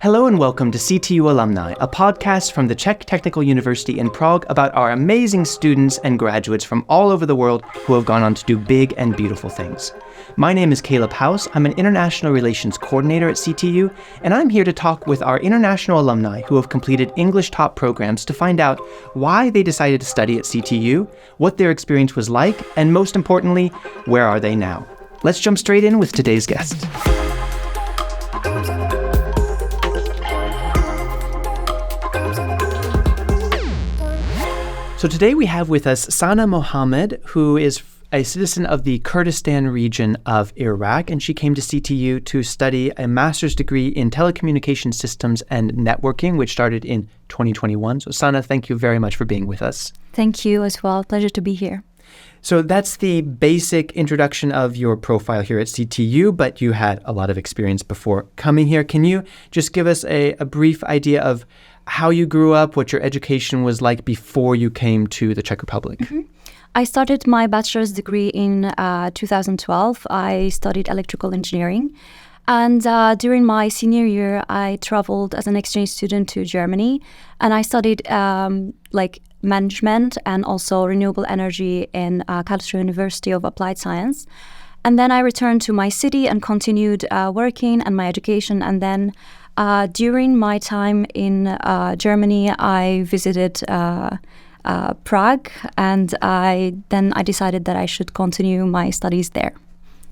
Hello and welcome to Ctu Alumni, a podcast from the Czech Technical University in Prague about our amazing students and graduates from all over the world who have gone on to do big and beautiful things. My name is Caleb House. I'm an International Relations Coordinator at CTU, and I'm here to talk with our international alumni who have completed English top programs to find out why they decided to study at CTU, what their experience was like, and most importantly, where are they now? Let's jump straight in with today's guest. So today we have with us Sana Mohammed, who is a citizen of the Kurdistan region of Iraq, and she came to CTU to study a master's degree in telecommunication systems and networking, which started in 2021. So Sana, thank you very much for being with us. Thank you as well. Pleasure to be here. So that's the basic introduction of your profile here at CTU, but you had a lot of experience before coming here. Can you just give us a brief idea of how you grew up, what your education was like before you came to the Czech Republic? Mm-hmm. I started my bachelor's degree in 2012. I studied electrical engineering. And during my senior year, I traveled as an exchange student to Germany. And I studied management and also renewable energy in Ctu University of Applied Science. And then I returned to my city and continued working and my education. And then during my time in Germany, I visited Prague, and I decided that I should continue my studies there.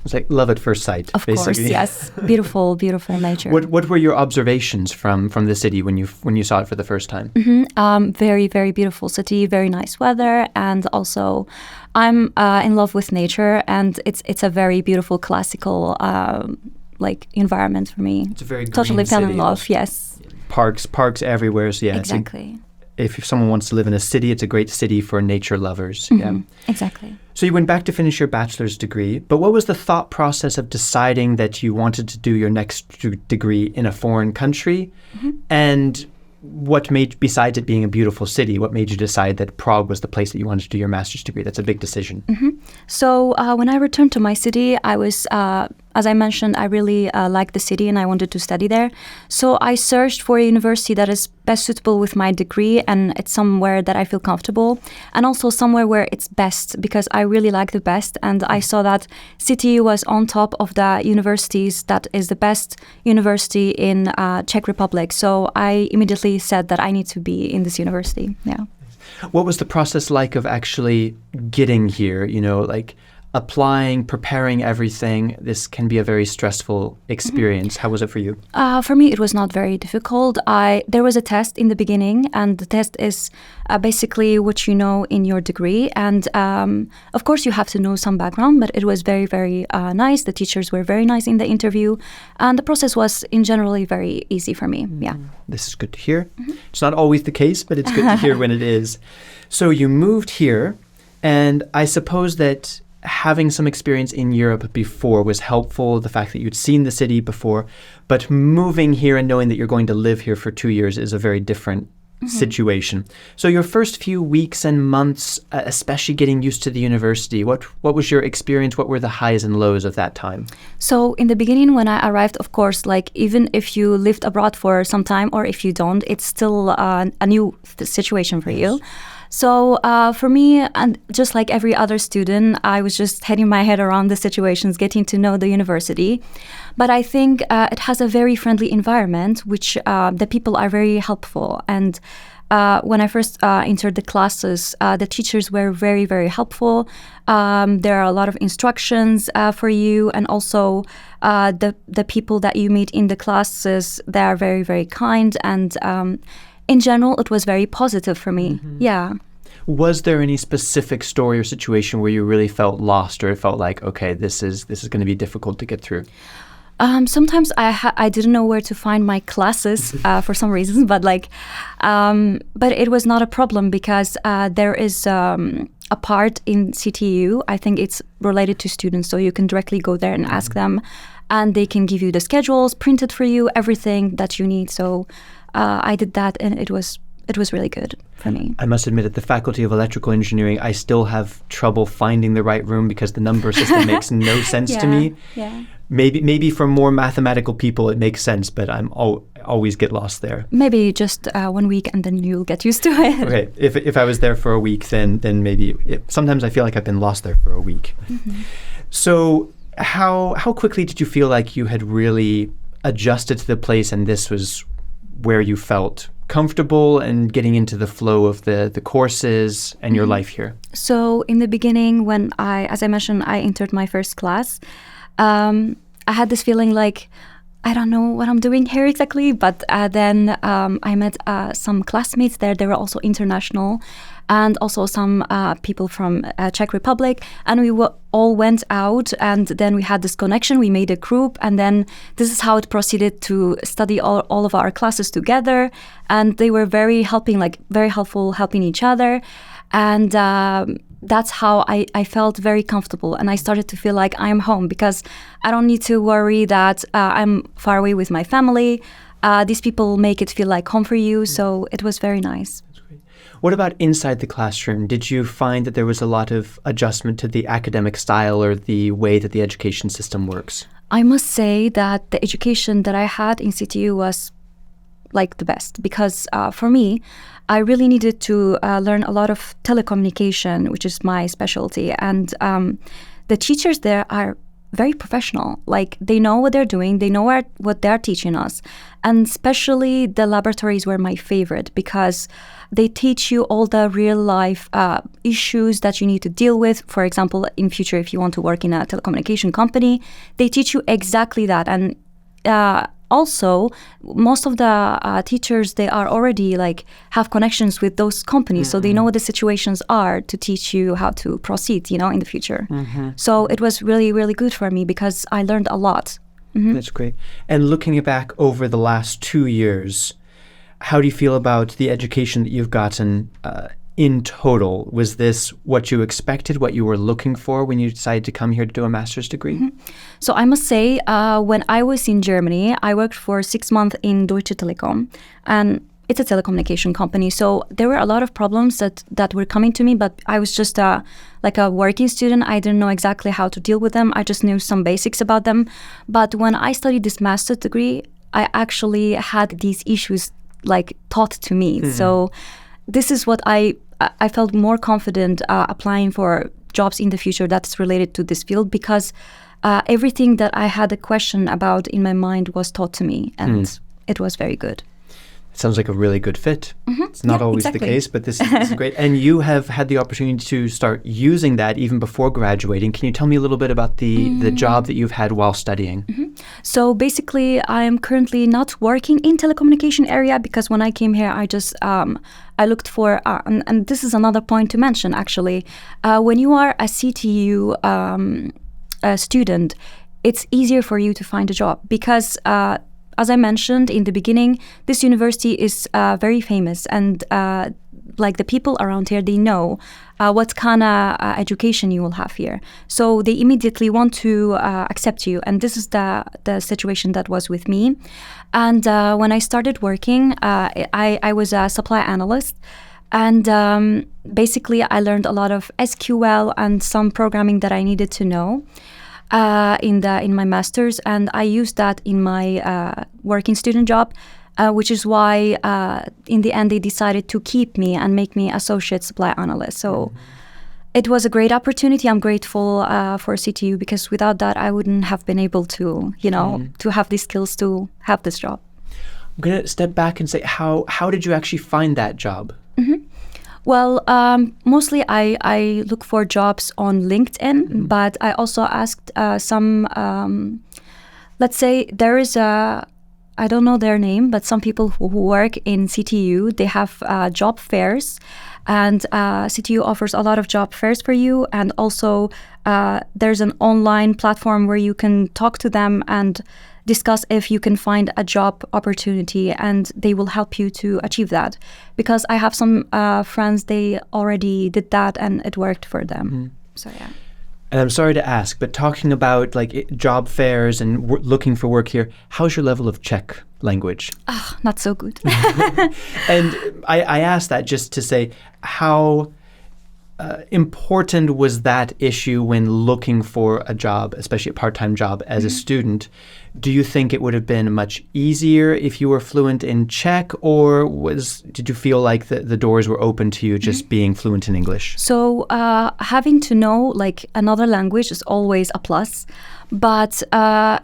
It's like love at first sight, of basically. Course, yes. Beautiful, beautiful nature. What were your observations from the city when you saw it for the first time? Mm-hmm. Very, very beautiful city, very nice weather, and also I'm in love with nature, and it's a very beautiful classical environment for me. It's a very green totally fell city. In love. Yes. Parks everywhere. So yeah, exactly. If someone wants to live in a city, it's a great city for nature lovers. Mm-hmm. Yeah, exactly. So you went back to finish your bachelor's degree, but what was the thought process of deciding that you wanted to do your next degree in a foreign country? Mm-hmm. And what made, besides it being a beautiful city, what made you decide that Prague was the place that you wanted to do your master's degree? That's a big decision. Mm-hmm. So when I returned to my city, I was, as I mentioned, I really liked the city and I wanted to study there. So I searched for a university that is best suitable with my degree, and it's somewhere that I feel comfortable, and also somewhere where it's best, because I really like the best. And I saw that CTU was on top of the universities that is the best university in Czech Republic. So I immediately said that I need to be in this university. Yeah. What was the process like of actually getting here? Applying, preparing everything. This can be a very stressful experience. Mm-hmm. How was it for you? For me, it was not very difficult. There was a test in the beginning, and the test is basically what you know in your degree. And of course, you have to know some background, but it was very, very nice. The teachers were very nice in the interview, and the process was in generally very easy for me. Yeah. This is good to hear. Mm-hmm. It's not always the case, but it's good to hear when it is. So you moved here, and I suppose that having some experience in Europe before was helpful, the fact that you'd seen the city before, but moving here and knowing that you're going to live here for 2 years is a very different situation. So your first few weeks and months, especially getting used to the university, what was your experience? What were the highs and lows of that time? So in the beginning, when I arrived, of course, even if you lived abroad for some time or if you don't, it's still a new situation for you. So for me, and just like every other student, I was just heading my head around the situations, getting to know the university. But I think it has a very friendly environment, which the people are very helpful. And when I first entered the classes, the teachers were very, very helpful. There are a lot of instructions for you, and also the people that you meet in the classes, they are very, very kind. And in general, it was very positive for me. Mm-hmm. Yeah. Was there any specific story or situation where you really felt lost, or it felt like, okay, this is going to be difficult to get through? Sometimes I didn't know where to find my classes for some reasons, but but it was not a problem, because there is a part in CTU. I think it's related to students, so you can directly go there and ask them, and they can give you the schedules printed for you, everything that you need. So I did that, and it was it was really good for me. I must admit, at the Faculty of Electrical Engineering, I still have trouble finding the right room because the number system makes no sense to me. Yeah. Maybe for more mathematical people it makes sense, but always get lost there. Maybe just 1 week and then you'll get used to it. Okay, if I was there for a week, then maybe. Sometimes I feel like I've been lost there for a week. Mm-hmm. So how quickly did you feel like you had really adjusted to the place and this was where you felt comfortable and getting into the flow of the courses and your life here? So in the beginning, when as I mentioned, I entered my first class, I had this feeling like, I don't know what I'm doing here exactly, but then I met some classmates there. They were also international, and also some people from Czech Republic, and we all went out, and then we had this connection. We made a group, and then this is how it proceeded to study all of our classes together, and they were very helpful, helping each other, and that's how I felt very comfortable, and I started to feel like I'm home because I don't need to worry that I'm far away with my family. These people make it feel like home for you, so it was very nice. That's great. What about inside the classroom? Did you find that there was a lot of adjustment to the academic style or the way that the education system works? I must say that the education that I had in Ctu was like the best because for me, I really needed to learn a lot of telecommunication, which is my specialty. And the teachers there are very professional. Like they know what they're doing. They know what they're teaching us. And especially the laboratories were my favorite because they teach you all the real life issues that you need to deal with. For example, in future, if you want to work in a telecommunication company, they teach you exactly that. And also, most of the teachers, they are already have connections with those companies, so they know what the situations are to teach you how to proceed, in the future. So it was really, really good for me because I learned a lot. That's great. And looking back over the last 2 years, how do you feel about the education that you've gotten in total? Was this what you expected, what you were looking for when you decided to come here to do a master's degree? So I must say, when I was in Germany, I worked for 6 months in Deutsche Telekom, and it's a telecommunication company. So there were a lot of problems that were coming to me, but I was just a working student. I didn't know exactly how to deal with them. I just knew some basics about them. But when I studied this master's degree, I actually had these issues taught to me. So this is what I felt more confident applying for jobs in the future that's related to this field because everything that I had a question about in my mind was taught to me, and it was very good. It sounds like a really good fit. It's not always the case, but this is great. And you have had the opportunity to start using that even before graduating. Can you tell me a little bit about the job that you've had while studying? So basically, I am currently not working in telecommunication area because when I came here, I just I looked for, and this is another point to mention actually, when you are a CTU student, it's easier for you to find a job because as I mentioned in the beginning, this university is very famous, and the people around here, they know what kind of education you will have here. So they immediately want to accept you, and this is the situation that was with me. And when I started working, I was a supply analyst, and basically I learned a lot of SQL and some programming that I needed to know in my master's, and I used that in my working student job, which is why in the end they decided to keep me and make me associate supply analyst. So it was a great opportunity. I'm grateful for CTU because without that I wouldn't have been able to, to have these skills to have this job. I'm going to step back and say, how did you actually find that job? Well, mostly I look for jobs on LinkedIn, but I also asked some, let's say there is I don't know their name, but some people who work in CTU, they have job fairs, and CTU offers a lot of job fairs for you, and also there's an online platform where you can talk to them and discuss if you can find a job opportunity, and they will help you to achieve that. Because I have some friends, they already did that and it worked for them. So yeah. And I'm sorry to ask, but talking about like job fairs and looking for work here, how's your level of Czech language? Not so good. And I asked that just to say, how important was that issue when looking for a job, especially a part-time job as a student? Do you think it would have been much easier if you were fluent in Czech, or did you feel like the doors were open to you just being fluent in English? So having to know like another language is always a plus. But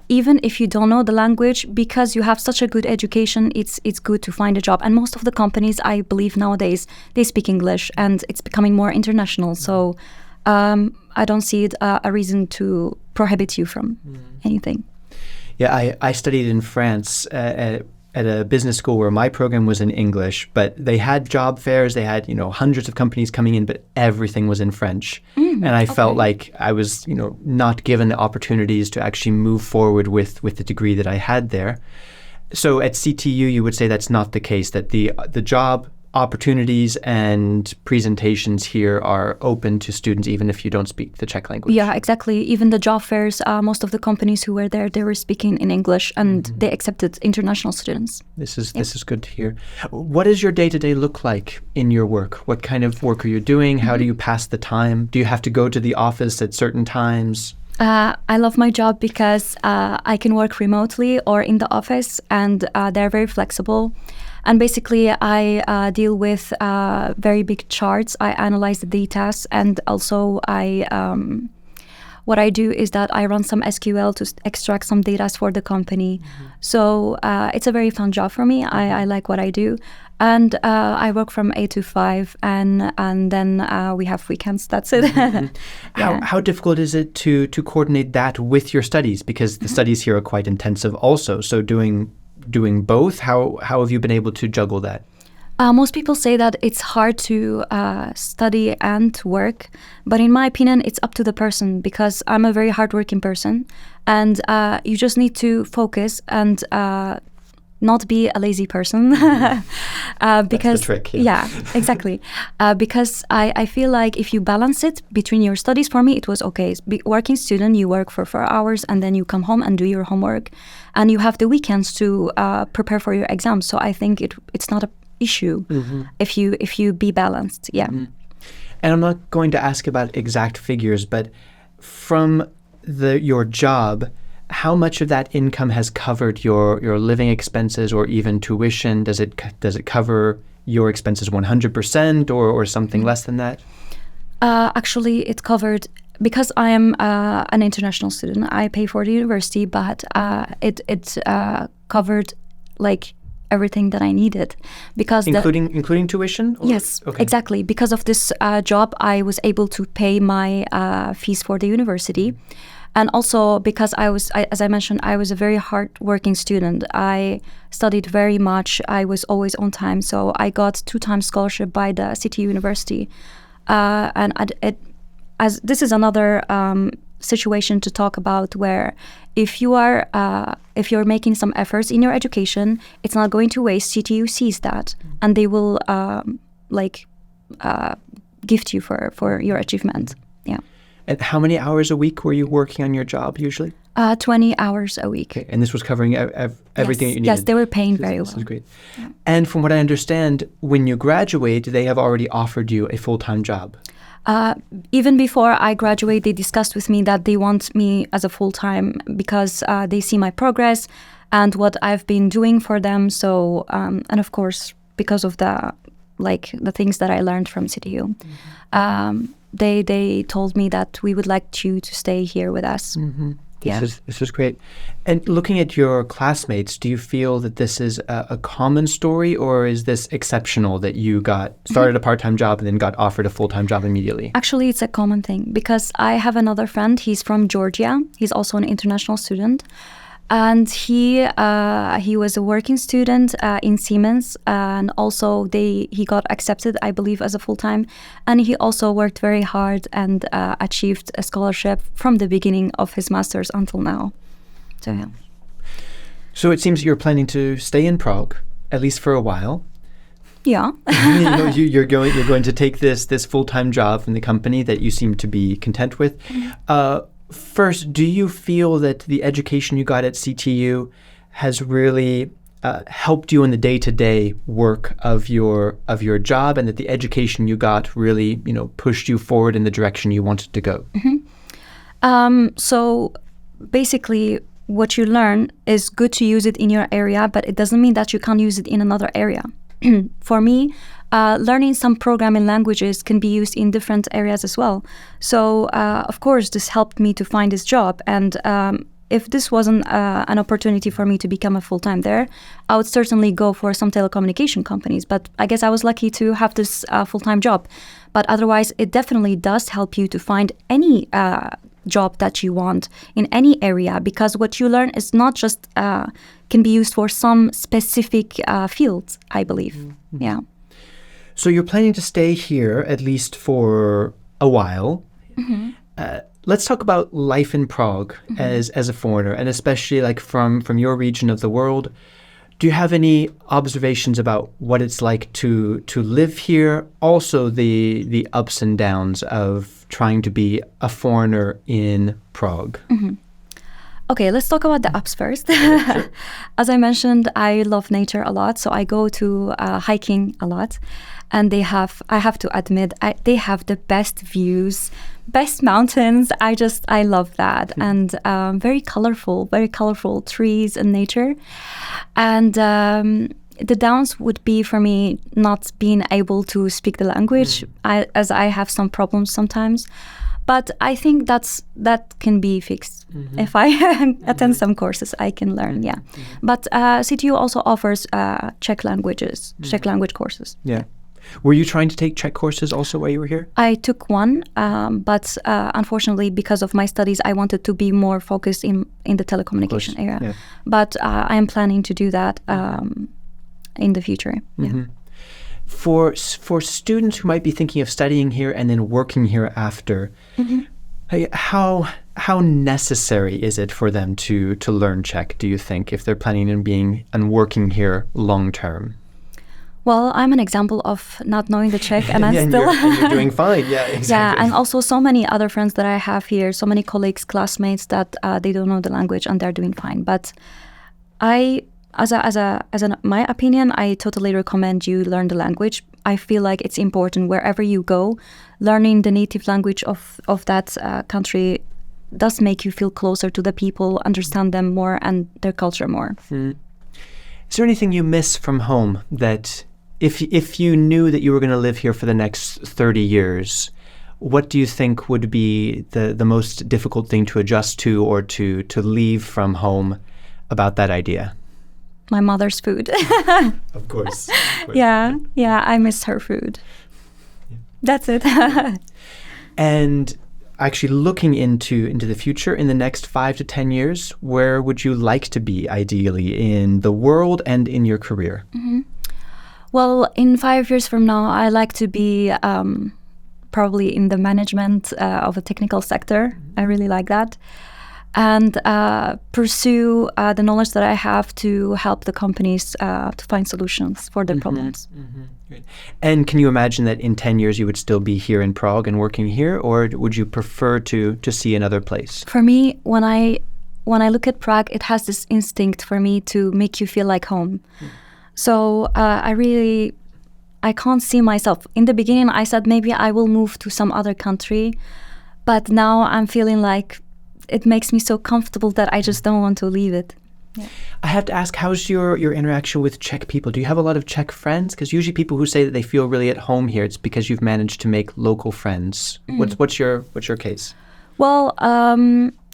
even if you don't know the language, because you have such a good education, it's good to find a job. And most of the companies, I believe nowadays, they speak English, and it's becoming more international. So I don't see it a reason to prohibit you from anything. Yeah, I studied in France at a business school where my program was in English, but they had job fairs. They had, hundreds of companies coming in, but everything was in French. And I felt like I was, not given the opportunities to actually move forward with the degree that I had there. So at CTU, you would say that's not the case, that the job opportunities and presentations here are open to students even if you don't speak the Czech language. Yeah, exactly. Even the job fairs, most of the companies who were there, they were speaking in English, and they accepted international students. This is good to hear. What does your day-to-day look like in your work? What kind of work are you doing? How do you pass the time? Do you have to go to the office at certain times? I love my job because I can work remotely or in the office, and they're very flexible. And basically, I deal with very big charts. I analyze the data, and also what I do is that I run some SQL to extract some data for the company. So it's a very fun job for me. I like what I do. And I work from 8 to 5, and then we have weekends. That's it. Yeah. How difficult is it to coordinate that with your studies? Because the studies here are quite intensive also. So doing both, how have you been able to juggle that? Most people say that it's hard to study and work, but in my opinion, it's up to the person, because I'm a very hardworking person, and you just need to focus and not be a lazy person. Because that's the trick. Yeah, exactly. Because I feel like if you balance it between your studies, for me it was okay. Working student, you work for 4 hours and then you come home and do your homework, and you have the weekends to prepare for your exams. So I think it's not an issue if you be balanced. Yeah. And I'm not going to ask about exact figures, but from your job, how much of that income has covered your living expenses or even tuition? Does it cover your expenses 100% or something less than that? Actually, it covered, because I am an international student. I pay for the university, but it covered like everything that I needed, because including tuition? Yes, okay. Exactly. Because of this job, I was able to pay my fees for the university. And also because as I mentioned, I was a very hard-working student. I studied very much. I was always on time. So I got 2 times scholarship by the Ctu University. And as this is another situation to talk about, where if you're making some efforts in your education, it's not going to waste. CTU sees that, and they will gift you for your achievement. Yeah. And how many hours a week were you working on your job usually? 20 hours a week. Okay. And this was covering everything that you needed? Yes, they were paying very well. This is great. Yeah. And from what I understand, when you graduate, they have already offered you a full-time job. Even before I graduate, they discussed with me that they want me as a full-time, because they see my progress and what I've been doing for them. So, and of course, because of the things that I learned from CTU. They told me that we would like you to stay here with us. Yeah. This is great. And looking at your classmates, do you feel that this is a common story, or is this exceptional that you started a part-time job and then got offered a full-time job immediately? Actually, it's a common thing, because I have another friend. He's from Georgia. He's also an international student. And he was a working student in Siemens, and also he got accepted, I believe, as a full-time. And he also worked very hard and achieved a scholarship from the beginning of his master's until now. So yeah. So it seems you're planning to stay in Prague, at least for a while. Yeah. You're going to take this full-time job from the company that you seem to be content with. First, do you feel that the education you got at CTU has really helped you in the day-to-day work of your job, and that the education you got really, pushed you forward in the direction you wanted to go? So basically, what you learn is good to use it in your area, but it doesn't mean that you can't use it in another area. For me, learning some programming languages can be used in different areas as well. So, of course, this helped me to find this job. And if this wasn't an opportunity for me to become a full-time there, I would certainly go for some telecommunication companies. But I guess I was lucky to have this full-time job. But otherwise, it definitely does help you to find any job that you want in any area, because what you learn is not just can be used for some specific fields, I believe. Mm-hmm. Yeah. So you're planning to stay here at least for a while. Mm-hmm. Let's talk about life in Prague as a foreigner, and especially like from your region of the world. Do you have any observations about what it's like to live here? Also, the ups and downs of trying to be a foreigner in Prague. Mm-hmm. Okay, let's talk about the ups first. As I mentioned, I love nature a lot, so I go to hiking a lot. And I have to admit, they have the best views, best mountains. I love that. And very colorful trees and nature. And the downs would be for me not being able to speak the language, as I have some problems sometimes. But I think that can be fixed. Mm-hmm. If I attend some courses, I can learn, yeah. Mm-hmm. But CTU also offers Czech language courses. Yeah. Were you trying to take Czech courses also while you were here? I took one, but unfortunately, because of my studies, I wanted to be more focused in the telecommunication area. Yeah. But I am planning to do that in the future. Mm-hmm. Yeah. For students who might be thinking of studying here and then working here after, how necessary is it for them to learn Czech, do you think, if they're planning on being and working here long term? Well, I'm an example of not knowing the Czech, and you're doing fine. Yeah, exactly. Yeah, and also so many other friends that I have here, so many colleagues, classmates that they don't know the language and they're doing fine. But my opinion, I totally recommend you learn the language. I feel like it's important wherever you go. Learning the native language of that country does make you feel closer to the people, understand them more and their culture more. Mm. Is there anything you miss from home that, if you knew that you were going to live here for the next 30 years, what do you think would be the most difficult thing to adjust to or to leave from home about that idea? My mother's food. Of course. Yeah, I miss her food. Yeah. That's it. And actually looking into the future, in the next 5 to 10 years, where would you like to be ideally in the world and in your career? Mm-hmm. Well, in 5 years from now, I like to be probably in the management of a technical sector. Mm-hmm. I really like that. And pursue the knowledge that I have to help the companies to find solutions for their problems. Mm-hmm. Great. And can you imagine that in 10 years you would still be here in Prague and working here, or would you prefer to see another place? For me, when I look at Prague, it has this instinct for me to make you feel like home. Mm. So I can't see myself. In the beginning, I said maybe I will move to some other country, but now I'm feeling like it makes me so comfortable that I just don't want to leave it. Yeah. I have to ask, how's your interaction with Czech people? Do you have a lot of Czech friends? Because usually people who say that they feel really at home here, it's because you've managed to make local friends. Mm. What's your case? Well,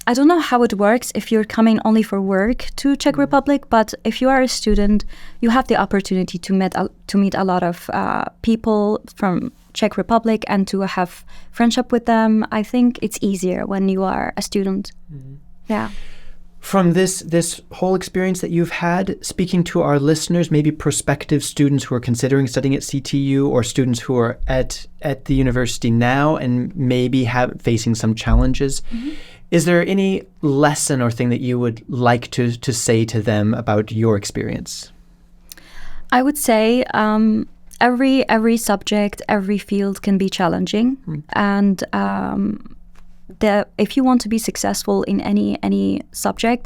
I don't know how it works if you're coming only for work to Czech Republic, but if you are a student, you have the opportunity to meet a lot of people from Czech Republic and to have friendship with them. I think it's easier when you are a student. Mm-hmm. Yeah. From this whole experience that you've had, speaking to our listeners, maybe prospective students who are considering studying at CTU or students who are at the university now and maybe facing some challenges, mm-hmm. Is there any lesson or thing that you would like to say to them about your experience? I would say every subject, every field can be challenging, and if you want to be successful in any subject,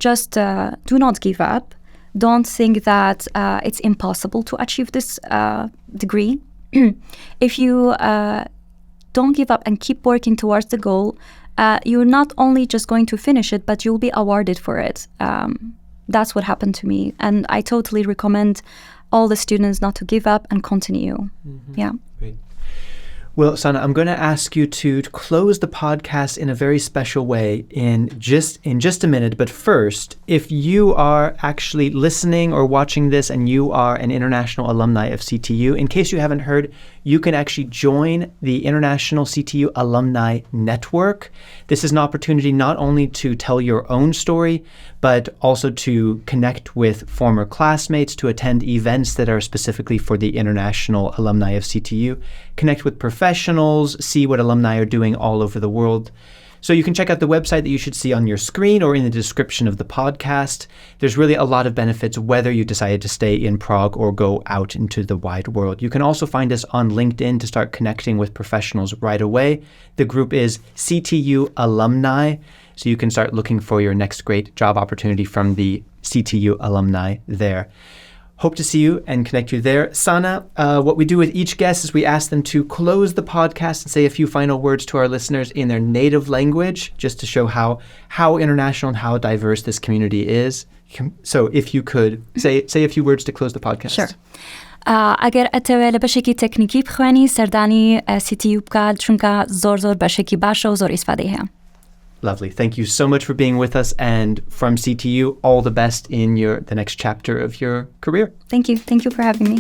just do not give up. Don't think that it's impossible to achieve this degree. If you don't give up and keep working towards the goal, you're not only just going to finish it, but you'll be awarded for it. That's what happened to me. And I totally recommend all the students not to give up and continue. Yeah. Great. Well, Sana, I'm going to ask you to close the podcast in a very special way in just a minute. But first, if you are actually listening or watching this and you are an international alumni of CTU, in case you haven't heard, you can actually join the International CTU Alumni Network. This is an opportunity not only to tell your own story, but also to connect with former classmates, to attend events that are specifically for the international alumni of CTU, connect with professionals, see what alumni are doing all over the world. So you can check out the website that you should see on your screen or in the description of the podcast. There's really a lot of benefits whether you decided to stay in Prague or go out into the wide world. You can also find us on LinkedIn to start connecting with professionals right away. The group is CTU Alumni, so you can start looking for your next great job opportunity from the CTU alumni there. Hope to see you and connect you there. Sana, what we do with each guest is we ask them to close the podcast and say a few final words to our listeners in their native language, just to show how international and how diverse this community is. So if you could say a few words to close the podcast. Sure. اگر اتوال بشکی تکنیکی بخوانی سردانی CTU بکال چونکه زور بشکی باشه و زور استفاده هم. Lovely. Thank you so much for being with us, and from CTU, all the best in the next chapter of your career. Thank you. Thank you for having me.